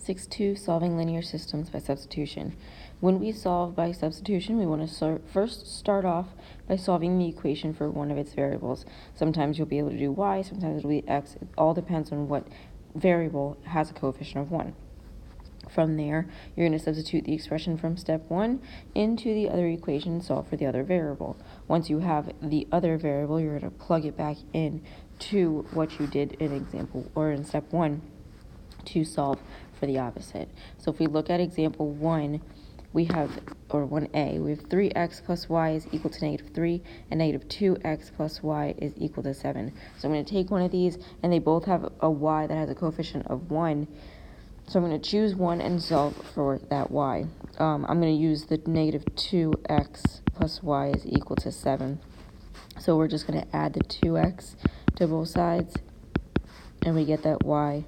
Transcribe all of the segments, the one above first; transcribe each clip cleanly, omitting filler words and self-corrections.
6.2 Solving linear systems by substitution. When we solve by substitution, we want to first start off by solving the equation for one of its variables. Sometimes you'll be able to do y, sometimes it'll be x. It all depends on what variable has a coefficient of 1. From there, you're going to substitute the expression from step 1 into the other equation and solve for the other variable. Once you have the other variable, you're going to plug it back in to what you did in example or in step 1 to solve for the opposite. So if we look at example 1, we have, or 1a, we have 3x plus y is equal to negative 3, and negative 2x plus y is equal to 7. So I'm going to take one of these, and they both have a y that has a coefficient of 1. So I'm going to choose one and solve for that y. I'm going to use the negative 2x plus y is equal to 7. So we're just going to add the 2x to both sides, and we get that y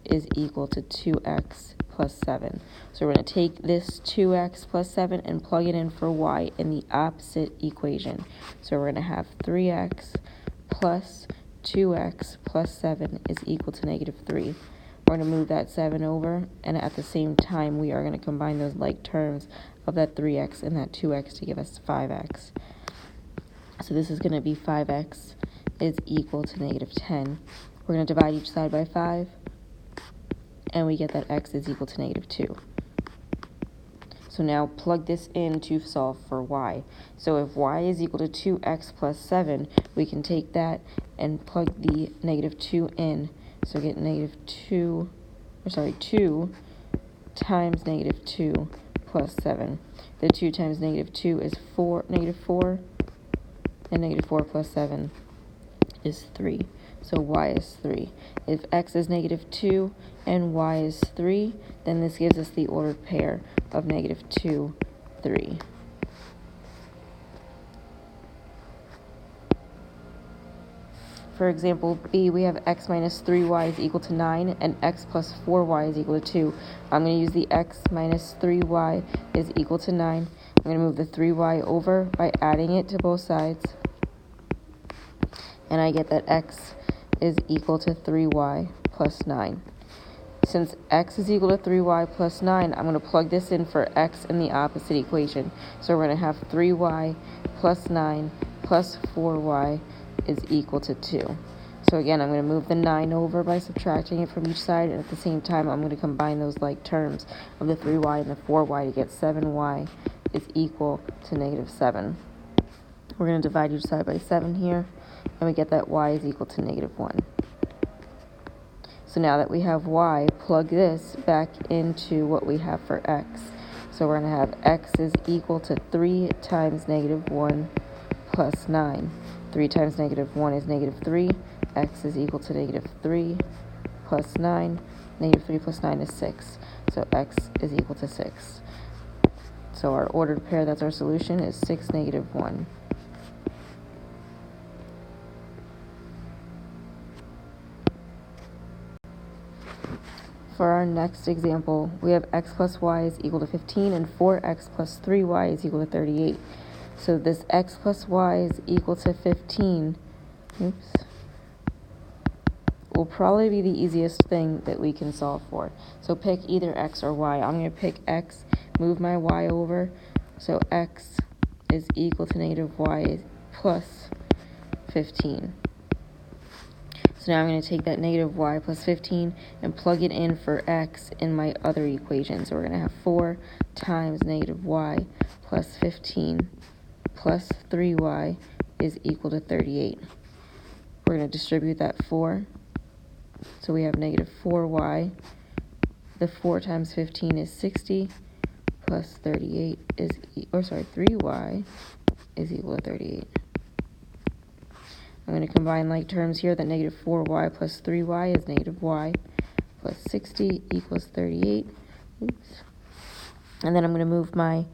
is equal to 2x plus 7. So we're going to take this 2x plus 7 and plug it in for y in the opposite equation. So we're going to have 3x plus 2x plus 7 is equal to negative 3. We're going to move that 7 over, and at the same time, we are going to combine those like terms of that 3x and that 2x to give us 5x. So this is going to be 5x is equal to negative 10. We're going to divide each side by 5, and we get that x is equal to negative 2. So now plug this in to solve for y. So if y is equal to 2x plus 7, we can take that and plug the negative 2 in. So get negative 2 times negative 2 plus 7. The 2 times negative 2 is negative 4, and negative 4 plus 7 is 3. So y is 3. If x is negative 2 and y is 3, then this gives us the ordered pair of negative 2, 3. For example B, we have x minus 3y is equal to 9 and x plus 4y is equal to 2. I'm going to use the x minus 3y is equal to 9. I'm going to move the 3y over by adding it to both sides. And I get that x is equal to 3y plus 9. Since x is equal to 3y plus 9, I'm going to plug this in for x in the opposite equation. So we're going to have 3y plus 9 plus 4y is equal to 2. So again, I'm going to move the 9 over by subtracting it from each side, and at the same time, I'm going to combine those like terms of the 3y and the 4y to get 7y is equal to negative 7. We're going to divide each side by 7 here, and we get that y is equal to negative 1. So now that we have y, plug this back into what we have for x. So we're going to have x is equal to 3 times negative 1 plus 9. 3 times negative 1 is negative 3. X is equal to negative 3 plus 9. Negative 3 plus 9 is 6. So x is equal to 6. So our ordered pair, that's our solution, is 6, negative 1. For our next example, we have x plus y is equal to 15 and 4x plus 3y is equal to 38. So this x plus y is equal to 15 will probably be the easiest thing that we can solve for. So pick either x or y. I'm going to pick x, move my y over. So x is equal to negative y plus 15. So now I'm going to take that negative y plus 15 and plug it in for x in my other equation. So we're going to have 4 times negative y plus 15 plus 3y is equal to 38. We're going to distribute that 4. So we have negative 4y. The 4 times 15 is 60 plus 38 is, 3y is equal to 38. I'm going to combine like terms here. That negative 4y plus 3y is negative y plus 60 equals 38. And then I'm going to move my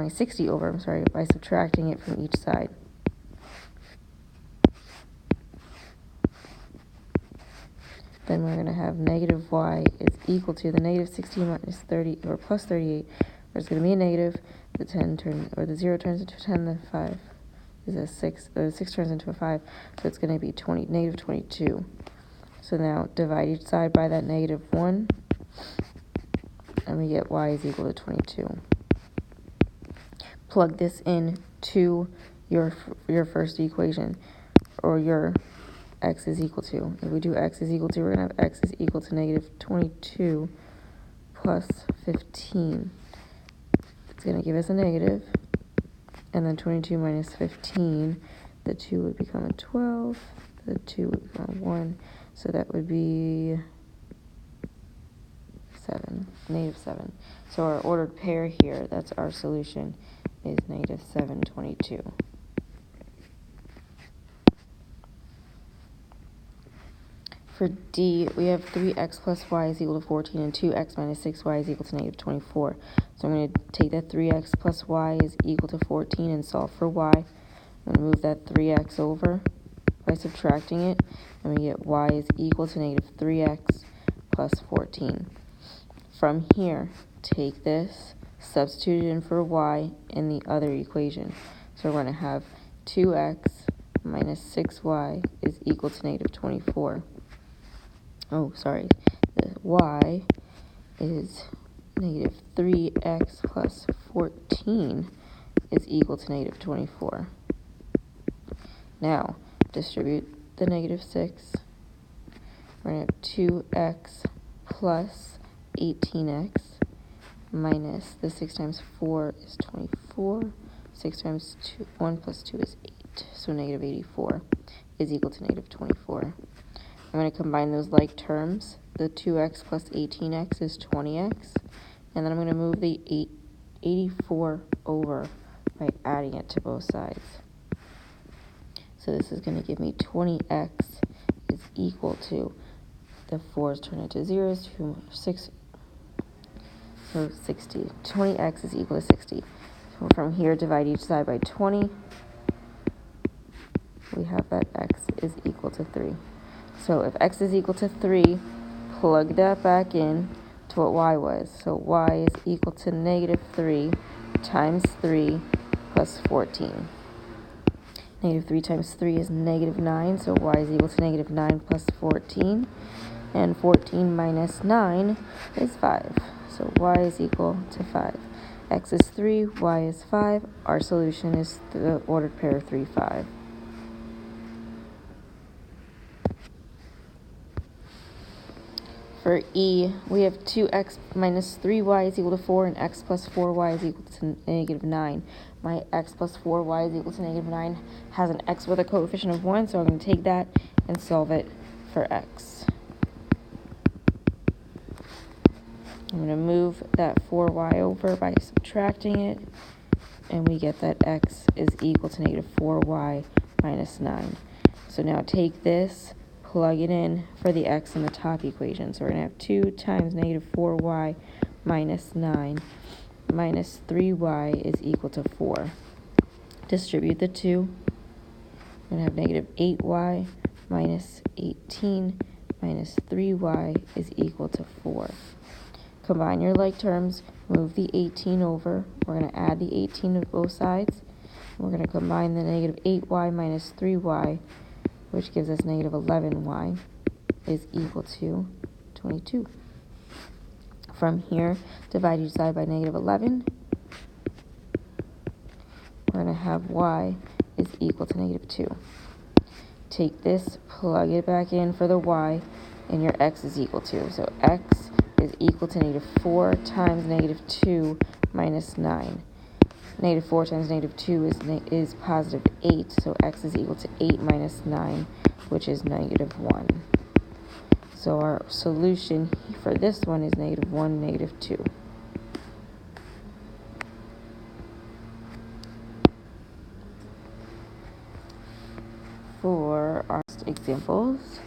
60 over, by subtracting it from each side. Then we're going to have negative y is equal to the negative 60 minus 30, or plus 38, where it's going to be a negative. The 0 turns into a 10, the 5 is a 6, or the 6 turns into a 5, so it's going to be negative 22. So now divide each side by that negative 1, and we get y is equal to 22. Plug this in to your first equation, or your x is equal to. If we do x is equal to, we're going to have x is equal to negative 22 plus 15. It's going to give us a negative, and then 22 minus 15, the 2 would become a 12, the 2 would become a 1, so that would be 7, negative 7. So our ordered pair here, that's our solution, is negative 7, 22. For D, we have 3x plus y is equal to 14 and 2x minus 6y is equal to negative 24. So I'm going to take that 3x plus y is equal to 14 and solve for y. I'm going to move that 3x over by subtracting it, and we get y is equal to negative 3x plus 14. From here, take this, substitute it in for y in the other equation. So we're going to have 2x minus 6y is equal to negative 24. Oh, sorry, the y is negative 3x plus 14 is equal to negative 24. Now, distribute the negative 6. We're going to have 2x plus 18x minus the 6 times 4 is 24. 6 times 1 plus 2 is 8. So negative 84 is equal to negative 24. I'm going to combine those like terms. The 2x plus 18x is 20x. And then I'm going to move the 84 over by adding it to both sides. So this is going to give me 20x is equal to, the 4's turn into zeros, 2, 6, so 60. 20x is equal to 60. So from here, divide each side by 20. We have that x is equal to 3. So if x is equal to 3, plug that back in to what y was. So y is equal to negative 3 times 3 plus 14. Negative 3 times 3 is negative 9, so y is equal to negative 9 plus 14. And 14 minus 9 is 5. So y is equal to 5. X is 3, y is 5. Our solution is the ordered pair 3, 5. For E, we have 2x minus 3y is equal to 4, and x plus 4y is equal to negative 9. My x plus 4y is equal to negative 9 has an x with a coefficient of 1, so I'm going to take that and solve it for x. I'm going to move that 4y over by subtracting it, and we get that x is equal to negative 4y minus 9. So now take this, plug it in for the x in the top equation. So we're going to have 2 times negative 4y minus 9 minus 3y is equal to 4. Distribute the 2. We're going to have negative 8y minus 18 minus 3y is equal to 4. Combine your like terms, move the 18 over. We're going to add the 18 to both sides. We're going to combine the negative 8y minus 3y, which gives us negative 11y, is equal to 22. From here, divide each side by negative 11. We're going to have y is equal to negative 2. Take this, plug it back in for the y, and your x is equal to. So x is equal to negative 4 times negative 2 minus 9. Negative 4 times negative 2 is positive 8, so x is equal to 8 minus 9, which is negative 1. So our solution for this one is negative 1, negative 2. For our examples,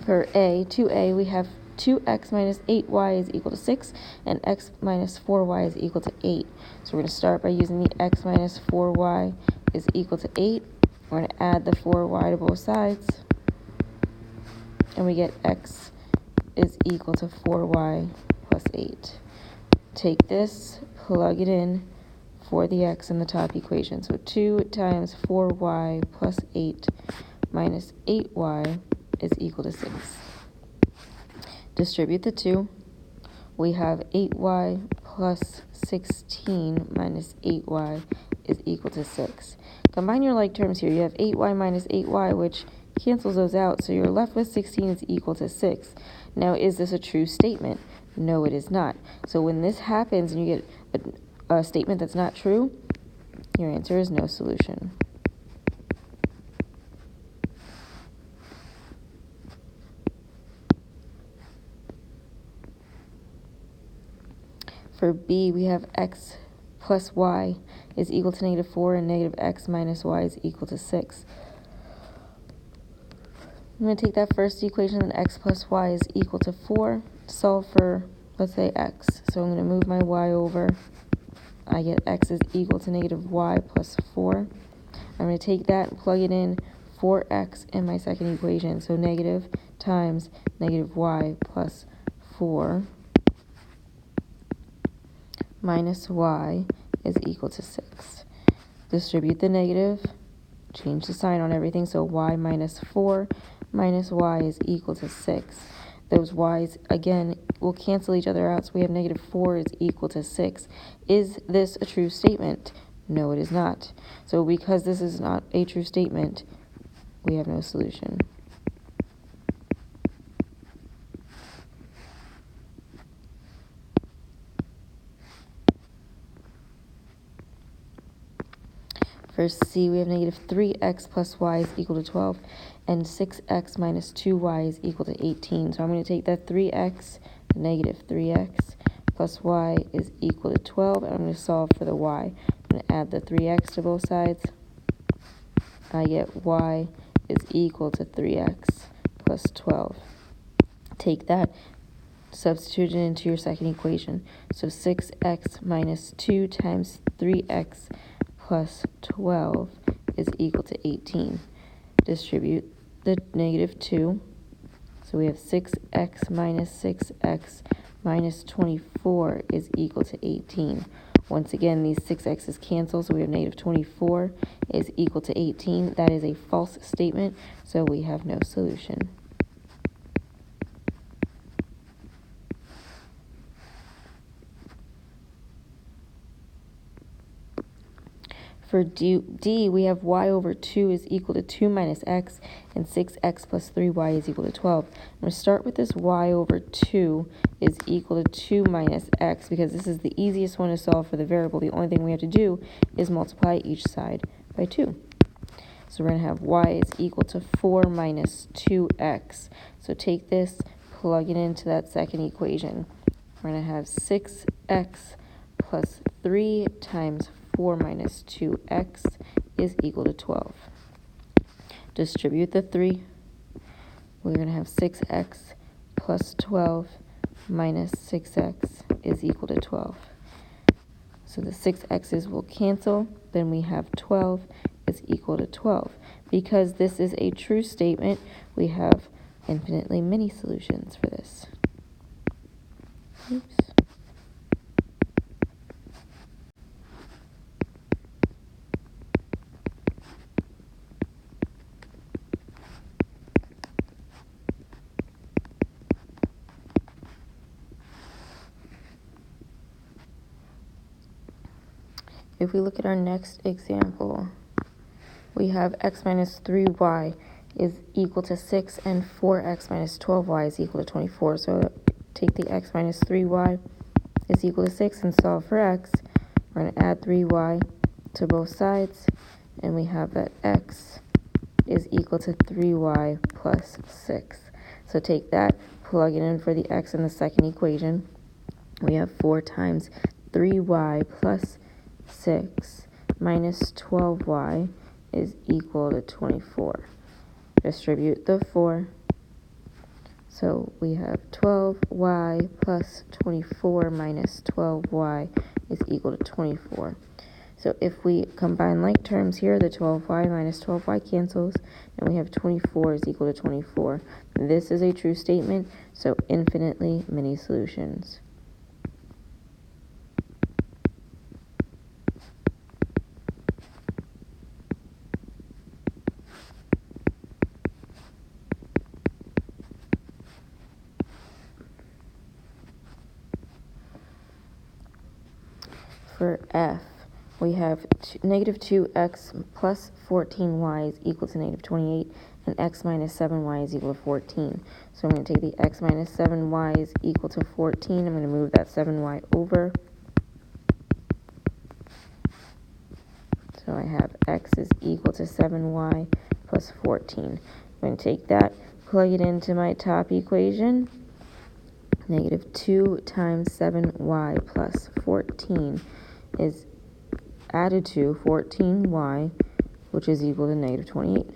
for 2a, we have 2x minus 8y is equal to 6, and x minus 4y is equal to 8. So we're going to start by using the x minus 4y is equal to 8. We're going to add the 4y to both sides, and we get x is equal to 4y plus 8. Take this, plug it in for the x in the top equation. So 2 times 4y plus 8 minus 8y is equal to 6. Distribute the 2. We have 8y plus 16 minus 8y is equal to 6. Combine your like terms here. You have 8y minus 8y, which cancels those out, so you're left with 16 is equal to 6. Now, is this a true statement? No, it is not. So when this happens and you get a statement that's not true, your answer is no solution. For B, we have x plus y is equal to negative 4 and negative x minus y is equal to 6. I'm going to take that first equation that x plus y is equal to 4, solve for, let's say, x. So I'm going to move my y over. I get x is equal to negative y plus 4. I'm going to take that and plug it in 4x in my second equation. So negative times negative y plus 4 minus y is equal to 6. Distribute the negative, change the sign on everything, so y minus 4 minus y is equal to 6. Those y's, again, will cancel each other out, so we have negative 4 is equal to 6. Is this a true statement? No, it is not. So because this is not a true statement, we have no solution. For C, we have negative 3x plus y is equal to 12, and 6x minus 2y is equal to 18. So I'm going to take that 3x, negative 3x, plus y is equal to 12, and I'm going to solve for the y. I'm going to add the 3x to both sides. I get y is equal to 3x plus 12. Take that, substitute it into your second equation. So 6x minus 2 times 3x plus 12 is equal to 18. Distribute the negative 2. So we have 6x minus 6x minus 24 is equal to 18. Once again, these 6x's cancel, so we have negative 24 is equal to 18. That is a false statement, so we have no solution. For D, we have y over 2 is equal to 2 minus x, and 6x plus 3y is equal to 12. I'm going to start with this y over 2 is equal to 2 minus x, because this is the easiest one to solve for the variable. The only thing we have to do is multiply each side by 2. So we're going to have y is equal to 4 minus 2x. So take this, plug it into that second equation. We're going to have 6x plus 3 times 4 minus 2x is equal to 12. Distribute the 3. We're going to have 6x plus 12 minus 6x is equal to 12. So the 6x's will cancel. Then we have 12 is equal to 12. Because this is a true statement, we have infinitely many solutions for this. Oops. If we look at our next example, we have x minus 3y is equal to 6 and 4x minus 12y is equal to 24. So take the x minus 3y is equal to 6 and solve for x. We're going to add 3y to both sides, and we have that x is equal to 3y plus 6. So take that, plug it in for the x in the second equation. We have 4 times 3y plus 6 minus 12y is equal to 24. Distribute the 4. So we have 12y plus 24 minus 12y is equal to 24. So if we combine like terms here, the 12y minus 12y cancels, and we have 24 is equal to 24. This is a true statement, so infinitely many solutions. For F, we have negative 2x plus 14y is equal to negative 28, and x minus 7y is equal to 14. So I'm going to take the x minus 7y is equal to 14. I'm going to move that 7y over. So I have x is equal to 7y plus 14. I'm going to take that, plug it into my top equation. Negative 2 times 7y plus 14 is added to 14y, which is equal to negative 28.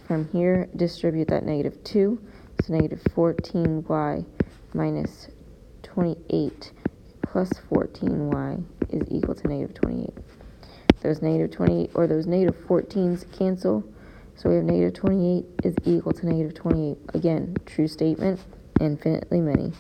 From here, distribute that negative 2. So negative 14y minus 28 plus 14y is equal to negative 28. Those negative 28 or those negative 14s cancel. So we have negative 28 is equal to negative 28. Again, true statement, infinitely many.